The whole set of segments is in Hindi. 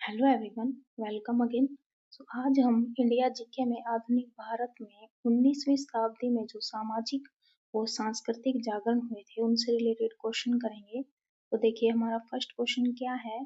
Hello everyone, welcome again. आज हम इंडिया जीके में आधुनिक भारत में 19वीं शताब्दी में जो सामाजिक और सांस्कृतिक जागरण हुए थे उनसे रिलेटेड क्वेश्चन करेंगे। तो देखिए हमारा फर्स्ट क्वेश्चन क्या है।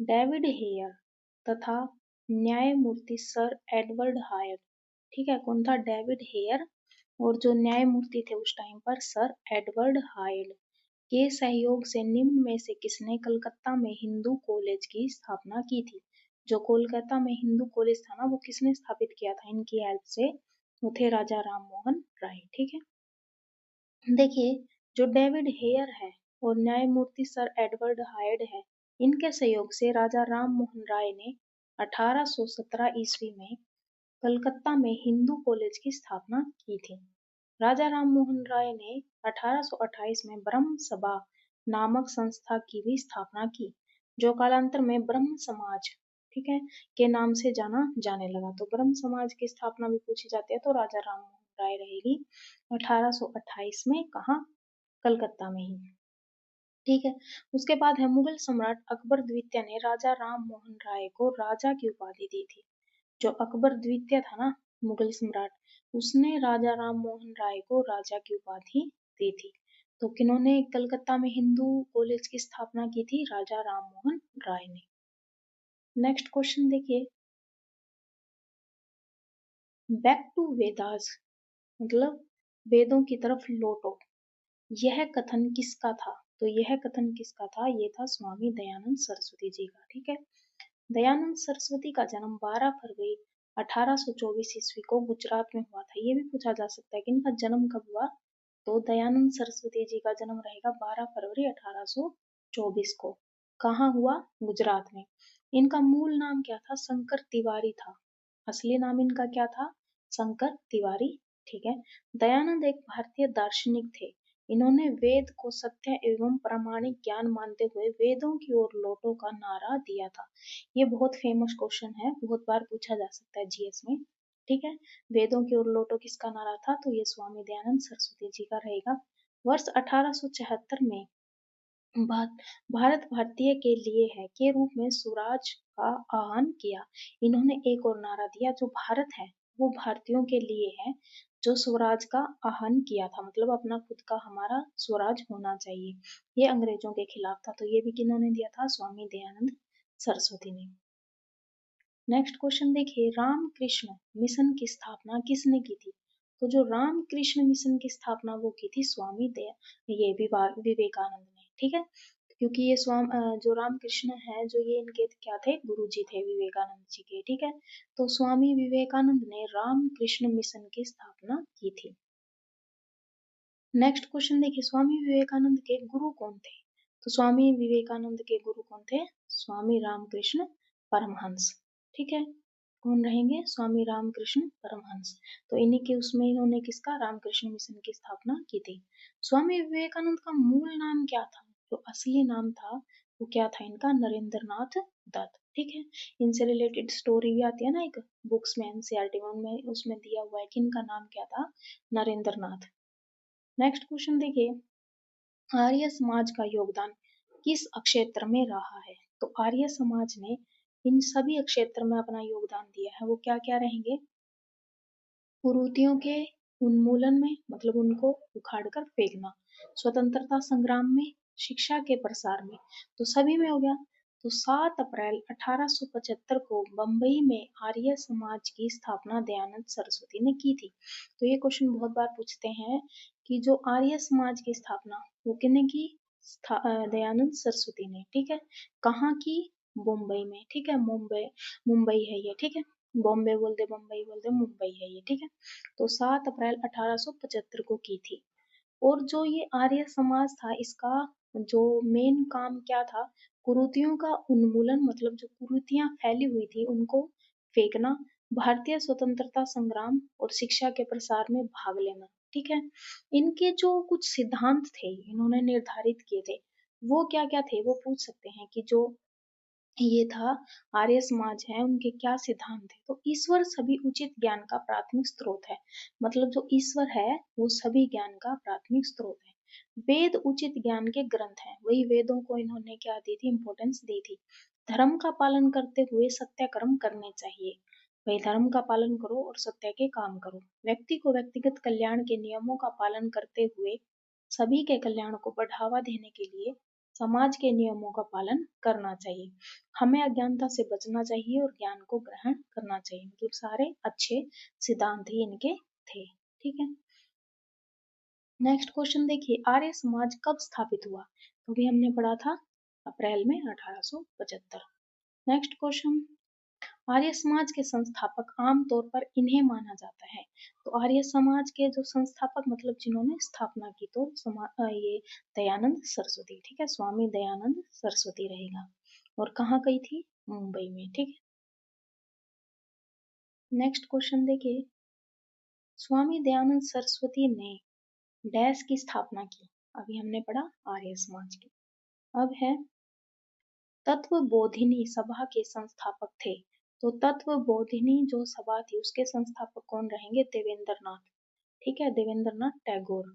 डेविड हेयर तथा न्यायमूर्ति सर एडवर्ड हायर। ठीक है, कौन था? David Hare. और जो न्यायमूर्ति थे उस टाइम पर सर एडवर्ड हायर के सहयोग से निम्न में से किसने कलकत्ता में हिंदू कॉलेज की स्थापना की थी? जो कोलकाता में हिंदू कॉलेज था ना, वो किसने स्थापित किया था इनकी हेल्प से? वो थे राजा राम मोहन राय। ठीक है, देखिए जो डेविड हेयर है और न्यायमूर्ति सर एडवर्ड हायड है, इनके सहयोग से राजा राम मोहन राय ने 1817 ईस्वी में कलकत्ता में हिंदू कॉलेज की स्थापना की थी। राजा राम मोहन राय ने 1828 में ब्रह्म सभा नामक संस्था की भी स्थापना की, जो कालांतर में ब्रह्म समाज, ठीक है, के नाम से जाना जाने लगा। तो ब्रह्म समाज की स्थापना भी पूछी जाती है तो राजा राम मोहन राय रहेगी 1828 में, कहाँ? कलकत्ता में ही। ठीक है, उसके बाद है मुगल सम्राट अकबर द्वितीय ने राजा राम मोहन राय को राजा की उपाधि दी थी। जो अकबर द्वितीय था ना, मुगल सम्राट, उसने राजा राम मोहन राय को राजा की उपाधि दी थी। तो किन्होंने कलकत्ता में हिंदू कॉलेज की स्थापना की थी? राजा राम मोहन राय ने। नेक्स्ट क्वेश्चन देखिए, बैक टू वेदास मतलब वेदों की तरफ लौटो, यह कथन किसका था? तो यह कथन किसका था? ये था स्वामी दयानंद सरस्वती जी का। ठीक है, दयानंद सरस्वती का जन्म 12 फरवरी 1824 ईस्वी को गुजरात में हुआ था। ये भी पूछा जा सकता है कि इनका जन्म कब हुआ। तो दयानंद सरस्वती जी का जन्म रहेगा 12 फरवरी 1824 को। कहाँ हुआ? गुजरात में। इनका मूल नाम क्या था? शंकर तिवारी था। असली नाम इनका क्या था? शंकर तिवारी। ठीक है, दयानंद एक भारतीय दार्शनिक थे। इन्होंने वेद को सत्य एवं प्रामाणिक ज्ञान मानते हुए वेदों की ओर लौटो का नारा दिया था। ये बहुत फेमस क्वेश्चन है, बहुत बार पूछा जा सकता है जीएस में। ठीक है, वेदों की ओर लौटो किसका नारा था? तो ये स्वामी दयानंद सरस्वती जी का रहेगा। वर्ष 1876 में भारत भारतीय के लिए है के रूप में स्वराज का आह्वान किया। इन्होंने एक और नारा दिया, जो भारत है वो भारतीयों के लिए है, जो स्वराज का आह्वान किया था, मतलब अपना खुद का हमारा स्वराज होना चाहिए। ये अंग्रेजों के खिलाफ था। तो ये भी किन्होंने दिया था? स्वामी दयानंद सरस्वती ने। नेक्स्ट क्वेश्चन देखिए, रामकृष्ण मिशन की स्थापना किसने की थी? तो जो रामकृष्ण मिशन की स्थापना वो की थी स्वामी विवेकानंद ने। ठीक है, क्योंकि ये जो रामकृष्ण है, जो ये इनके क्या थे? गुरु जी थे विवेकानंद जी के। ठीक है, तो स्वामी विवेकानंद ने रामकृष्ण मिशन की स्थापना की थी। नेक्स्ट क्वेश्चन देखिए, स्वामी विवेकानंद के गुरु कौन थे? तो स्वामी विवेकानंद के गुरु कौन थे? स्वामी रामकृष्ण परमहंस। ठीक है, कौन रहेंगे? स्वामी रामकृष्ण परमहंस। तो इन्हीं के उसमें इन्होंने किसका? रामकृष्ण मिशन की स्थापना की थी। स्वामी विवेकानंद का मूल नाम क्या था? जो असली नाम था वो क्या था इनका? नरेंद्र नाथ दत्त। ठीक है, इनसे रिलेटेड स्टोरी भी आती है ना एक बुक्स में, एनसीईआरटी में, उसमें दिया हुआ है कि इनका नाम क्या था? नरेंद्र नाथ। नेक्स्ट क्वेश्चन देखिए, आर्य समाज का योगदान किस क्षेत्र में रहा है? तो आर्य समाज ने इन सभी क्षेत्र में अपना योगदान दिया है। वो क्या क्या रहेंगे? कुरीतियों के उन्मूलन में, मतलब उनको उखाड़कर फेंकना, स्वतंत्रता संग्राम में, शिक्षा के प्रसार में, तो सभी में हो गया। तो 7 अप्रैल 1875 को बंबई में आर्य समाज की स्थापना दयानंद सरस्वती ने की थी। तो ये क्वेश्चन बहुत बार पूछते हैं कि जो आर्य समाज की स्थापना वो किसने की? दयानंद सरस्वती ने। ठीक है, कहाँ की? मुंबई में। ठीक है, मुंबई मुंबई है ये। ठीक है, बॉम्बे बोल दे, बम्बई बोल दे, मुंबई है ये। ठीक है, तो 7 अप्रैल 1875 को की थी। और जो ये आर्य समाज था, इसका जो मेन काम क्या था? कुरीतियों का उन्मूलन, मतलब जो कुरीतियां फैली हुई थी उनको फेंकना, भारतीय स्वतंत्रता संग्राम और शिक्षा के प्रसार में भाग लेना। ठीक है, इनके जो कुछ सिद्धांत थे इन्होंने निर्धारित किए थे, वो क्या क्या थे? वो पूछ सकते हैं कि जो ये था आर्य समाज है, उनके क्या सिद्धांत थे? तो ईश्वर सभी उचित ज्ञान का प्राथमिक स्रोत है। मतलब जो ईश्वर है वो सभी ज्ञान का प्राथमिक स्रोत है। वेद उचित ज्ञान के ग्रंथ हैं, वही वेदों को इन्होंने क्या दी थी, इंपॉर्टेंस दी थी। धर्म का पालन करते हुए सत्य कर्म करने चाहिए, वही धर्म का पालन करो और सत्य के काम करो। व्यक्ति को व्यक्तिगत कल्याण के नियमों का पालन करते हुए सभी के कल्याण को बढ़ावा देने के लिए समाज के नियमों का पालन करना चाहिए। हमें अज्ञानता से बचना चाहिए और ज्ञान को ग्रहण करना चाहिए। मतलब सारे अच्छे सिद्धांत ही इनके थे। ठीक है, नेक्स्ट क्वेश्चन देखिए, आर्य समाज कब स्थापित हुआ? तो भी हमने पढ़ा था अप्रैल में 1875। नेक्स्ट क्वेश्चन, आर्य समाज के संस्थापक आमतौर पर इन्हें माना जाता है। तो आर्य समाज के जो संस्थापक मतलब जिन्होंने स्थापना की, तो ये दयानंद सरस्वती। ठीक है, स्वामी दयानंद सरस्वती रहेगा। और कहाँ गई थी? मुंबई में। ठीक है, नेक्स्ट क्वेश्चन देखिए, स्वामी दयानंद सरस्वती ने डैश की स्थापना की। अभी हमने पढ़ा आर्य समाज की। अब है तत्व बोधिनी सभा के संस्थापक थे। तो तत्व बोधिनी जो सभा थी उसके संस्थापक कौन रहेंगे? देवेंद्र नाथ। ठीक है, देवेंद्र नाथ टैगोर।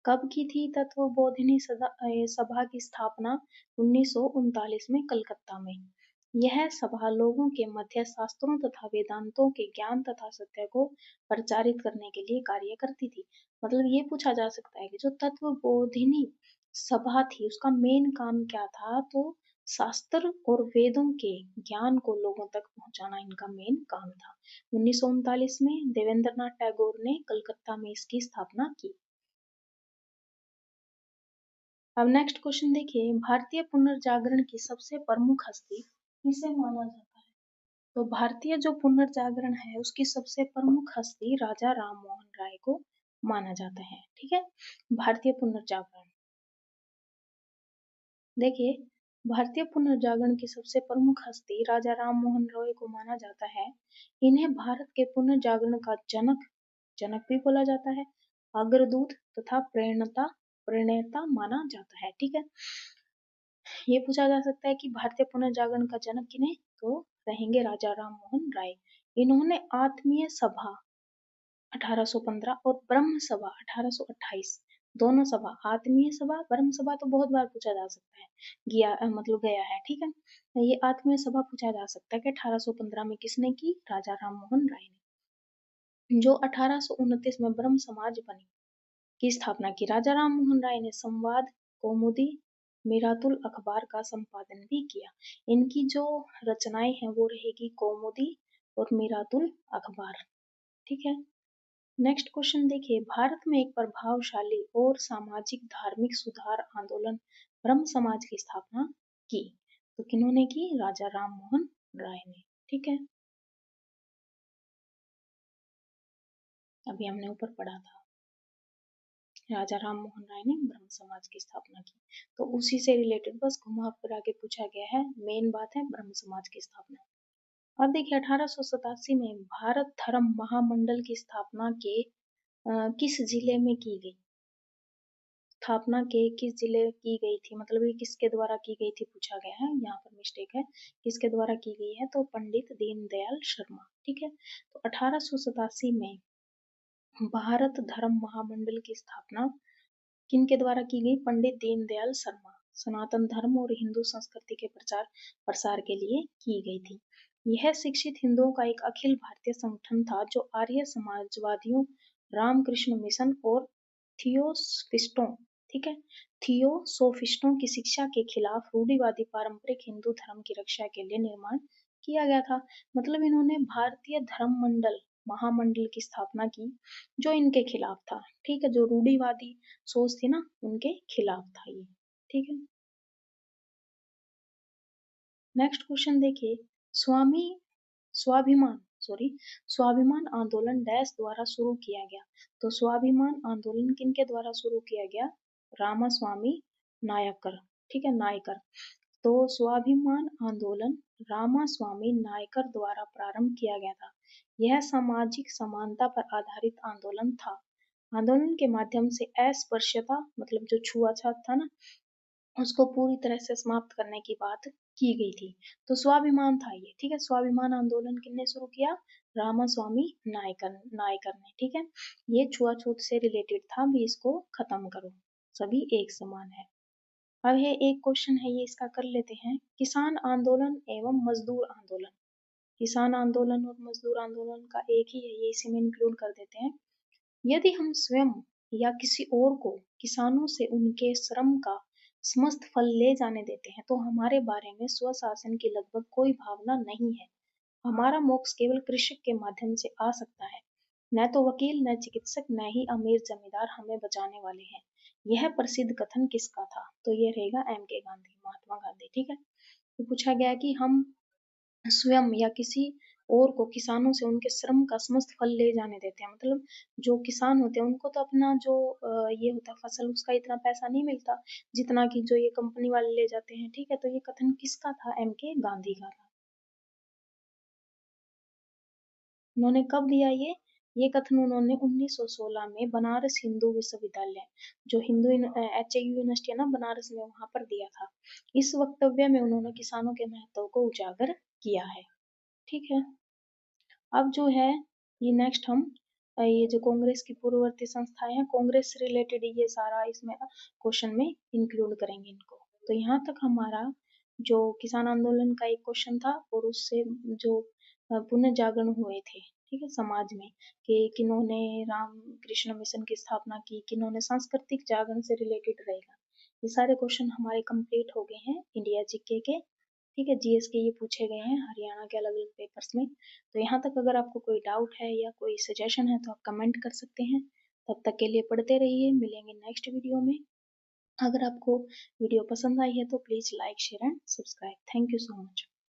कब की थी तत्व बोधिनी सभा की स्थापना? 1939 में कलकत्ता में। यह सभा लोगों के मध्य शास्त्रों तथा वेदांतों के ज्ञान तथा सत्य को प्रचारित करने के लिए कार्य करती थी। मतलब ये पूछा जा सकता है कि जो तत्व बोधिनी सभा थी उसका मेन काम क्या था? तो शास्त्र और वेदों के ज्ञान को लोगों तक पहुंचाना इनका मेन काम था। 1939 में देवेंद्र नाथ टैगोर ने कलकत्ता में इसकी स्थापना की। अब नेक्स्ट क्वेश्चन देखिए, भारतीय पुनर्जागरण की सबसे प्रमुख हस्ती किसे माना जाता है? तो भारतीय जो पुनर्जागरण है उसकी सबसे प्रमुख हस्ती राजा राम मोहन राय को माना जाता है। ठीक है, भारतीय पुनर्जागरण देखिए, भारतीय पुनर्जागरण की सबसे प्रमुख हस्ती राजा राम मोहन रॉय को माना जाता है। इन्हें भारत के पुनर्जागरण का जनक जनक भी बोला जाता है, अग्रदूत तथा प्रणेता माना जाता है। ठीक है, ये पूछा जा सकता है कि भारतीय पुनर्जागरण का जनक किन्हें? तो रहेंगे राजा राम मोहन राय। इन्होंने आत्मीय सभा 1815 और ब्रह्म सभा 1828 दोनों सभा, आत्मीय सभा ब्रह्म सभा तो बहुत बार पूछा जा सकता है, मतलब गया है। ठीक है, ये आत्मीय सभा पूछा जा सकता है कि 1815 में किसने की? राजा राम मोहन राय ने। जो 1829 में ब्रह्म समाज बनी की स्थापना की। राजा राम मोहन राय ने संवाद, कौमुदी, मीरातुल अखबार का संपादन भी किया। इनकी जो रचनाएं हैं वो रहेगी कौमुदी और मीरातुल अखबार। ठीक है, नेक्स्ट क्वेश्चन देखिए, भारत में एक प्रभावशाली और सामाजिक धार्मिक सुधार आंदोलन ब्रह्म समाज की स्थापना की। तो किन्होंने की? राजा राम मोहन राय ने। ठीक है, अभी हमने ऊपर पढ़ा था राजा राम मोहन राय ने ब्रह्म समाज की स्थापना की। तो उसी से रिलेटेड बस घुमा फिरा के पूछा गया है, मेन बात है ब्रह्म समाज की स्थापना। अब देखिए 1887 में भारत धर्म महामंडल की स्थापना के किस जिले में की गई? स्थापना के किस जिले की गई थी? मतलब ये किसके द्वारा की गई थी पूछा गया है, यहाँ पर मिस्टेक है। किसके द्वारा की गई है? तो पंडित दीनदयाल शर्मा। ठीक है, तो 1887 में भारत धर्म महामंडल की स्थापना किनके द्वारा की गई? पंडित दीनदयाल शर्मा। सनातन धर्म और हिंदू संस्कृति के प्रचार प्रसार के लिए की गई थी। यह शिक्षित हिंदुओं का एक अखिल भारतीय संगठन था जो आर्य समाजवादियों, रामकृष्ण मिशन और थियोसफिस्टों ठीक है थियोसोफिस्टों की शिक्षा के खिलाफ रूढ़िवादी पारंपरिक हिंदू धर्म की रक्षा के लिए निर्माण किया गया था। मतलब इन्होंने भारतीय धर्म मंडल महामंडल की स्थापना की जो इनके खिलाफ था। ठीक है, जो रूढ़िवादी सोच थी ना उनके खिलाफ था ये। ठीक है, नेक्स्ट क्वेश्चन देखिए, स्वामी स्वाभिमान स्वाभिमान आंदोलन डैश द्वारा शुरू किया गया। तो स्वाभिमान आंदोलन किनके द्वारा शुरू किया गया? रामास्वामी नायकर। ठीक है, नायकर। तो स्वाभिमान आंदोलन रामास्वामी नायकर द्वारा प्रारंभ किया गया था। यह सामाजिक समानता पर आधारित आंदोलन था। आंदोलन के माध्यम से अस्पृश्यता मतलब जो छुआछूत था ना उसको पूरी तरह से समाप्त करने की बात की गई थी। तो स्वाभिमान था ये। ठीक है, स्वाभिमान आंदोलन किसने शुरू किया? रामास्वामी नायकर ने। ठीक है, ये छुआछूत से रिलेटेड था, भी इसको खत्म करो। सभी एक समान है। अब है एक क्वेश्चन है, ये इसका कर लेते हैं। किसान आंदोलन एवं मजदूर आंदोलन, किसान आंदोलन और मजदूर आंदोलन का एक ही है, ये इसी में इंक्लूड कर देते हैं। यदि हम स्वयं या किसी और को किसानों से उनके श्रम का समस्त फल ले जाने देते हैं तो हमारे बारे में स्वशासन की लगभग कोई भावना नहीं है। हमारा मोक्ष केवल कृषक के माध्यम से आ सकता है। न तो वकील, न चिकित्सक, न ही अमीर जमींदार हमें बचाने वाले हैं। यह प्रसिद्ध कथन किसका था? तो ये रहेगा एम के गांधी, महात्मा गांधी। ठीक है, तो पूछा गया कि हम स्वयं या किसी और को किसानों से उनके श्रम का समस्त फल ले जाने देते हैं, मतलब जो किसान होते हैं उनको तो अपना जो ये होता है फसल, उसका इतना पैसा नहीं मिलता जितना कि जो ये कंपनी वाले ले जाते हैं। ठीक है, तो ये कथन किसका था? एम के गांधी का था। उन्होंने कब दिया ये कथन उन्होंने 1916 में बनारस हिंदू विश्वविद्यालय, जो हिंदू HIU यूनिवर्सिटी है ना बनारस में, वहां पर दिया था। इस वक्तव्य में उन्होंने किसानों के महत्व को उजागर किया है। ठीक है, अब जो है ये नेक्स्ट हम ये जो कांग्रेस की पूर्ववर्ती संस्थाएं हैं, कांग्रेस से रिलेटेड ये सारा इसमें क्वेश्चन में इंक्लूड करेंगे इनको। तो यहाँ तक हमारा जो किसान आंदोलन का एक क्वेश्चन था और उससे जो पुनर्जागरण हुए थे, ठीक है, समाज में, कि किन्होंने राम कृष्ण मिशन की स्थापना की, किन्होंने सांस्कृतिक जागरण से रिलेटेड रहेगा। ये सारे क्वेश्चन हमारे कंप्लीट हो गए हैं इंडिया जीके के। ठीक है, जीएस के ये पूछे गए हैं हरियाणा के अलग अलग पेपर्स में। तो यहाँ तक अगर आपको कोई डाउट है या कोई सजेशन है तो आप कमेंट कर सकते हैं। तब तक के लिए पढ़ते रहिए, मिलेंगे नेक्स्ट वीडियो में। अगर आपको वीडियो पसंद आई है तो please like, share and subscribe. Thank you so much.